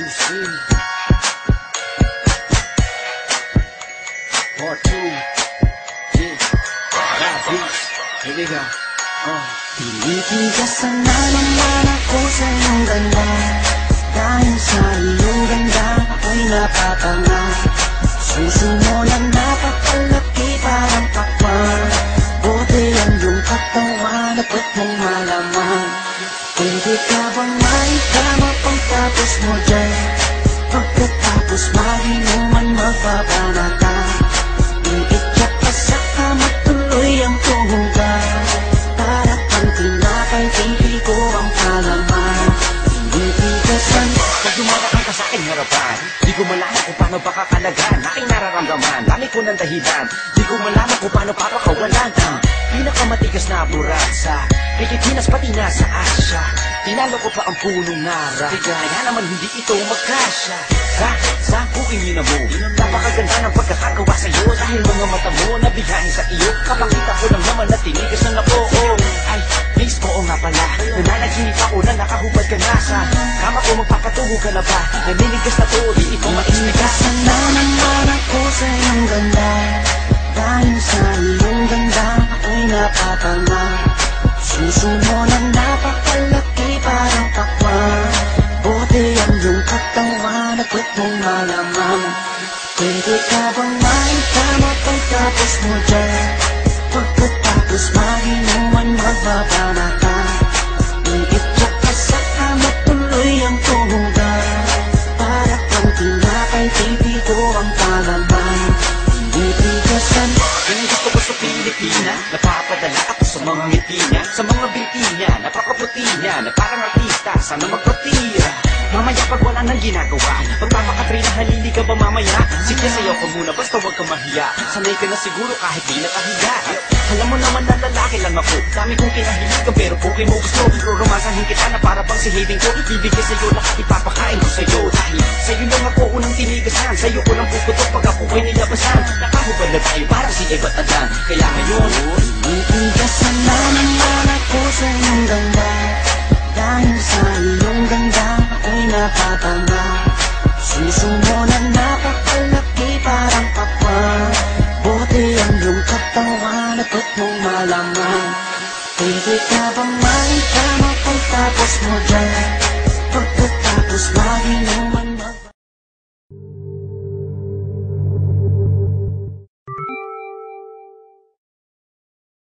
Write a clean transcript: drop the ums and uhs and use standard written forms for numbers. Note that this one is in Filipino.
Susi Part 2. Yeah, rap beats. Here we go. Tinitigasan na naman ako sa iyong ganda. Dahil sa iyong ganda ako'y napatanga. Suso mo na napakalaki parang pakwan. Buti ang iyong katawan at ba't mong malaman. Pwede ka bang maitama pagtapos mo dyan? Pagkatapos maginuman magpapanata. Iityak ka sa kama tuloy ang tuhugan. Para kang tinapay, pipi ko ang palaman. Tinitigasan. Pag dumaraan ka sa aking harapan, di ko malaman kung paano pakakalagan aking nararamdaman. Dami ko ng dahilan, di ko malaman kung paano papakawalan ang pinakamatigas na buratsa. Pilipinas pati nasa Asya, tinalo ko pa ang punong nara. Kaya naman hindi ito magkasya. Sa buking mo, napakaganda ng pagkakagawa sa'yo. Dahil mga mata mo nabigahin sa iyo. Kapakita ko lang naman na tinigas na po. Ay, miss ko nga pala, nananaginip ako na nakahubad ka na sa kama ko. Magpapatungo ka na ba? Naninigas na to, di ito ma-explikas. Sana naman ako sa iyong ganda. Dahil sa iyong ganda ako'y napatanga. Suso mo na napakalaki parang pakwan. Buti ang iyong katawan at ba't mong malaman. Pwede ka bang maitama pagtapos mo dyan? Pagkatapos maginuman magbabanata. Iityak ka sa kama tuloy ang tuhugan. Para kang tinapay, pipi ko ang palaman. Tinitigasan. Yung gusto ko sa Pilipina, napapadala ako sa mga ngiti niya, sa mga binti niya, napakaputi niya, na parang artista, sana magpatira. Mamaya pag wala nang ginagawa, magpapakatrina, halili ka ba mamaya? Sige, sayo ko muna, basta huwag ka mahiya. Sanay ka na siguro kahit di nakahiya. Alam mo naman na lalaki lang ako, dami kong kinahiligan pero kung kayo mo gusto, romansahin kita na para bang si Hayden ko. Ibigay sa'yo lahat, ipapakain ko sa'yo. Dahil sa'yo lang ako unang tinigasan, sa'yo ko lang puputok pag ako ko'y nilabasan. Nakahubad na tayo para si Eva at Adan. Kaya ngayon, tinitigasan na naman ako sa iyong ganda. Dahil sa iyong ganda ako'y napatanga. Suso mo na napakalaki parang pakwan. Buti ang iyong katawan at ba't mong malaman. Pwede ka bang maitama pagtapos mo dyan? Pagkatapos maginom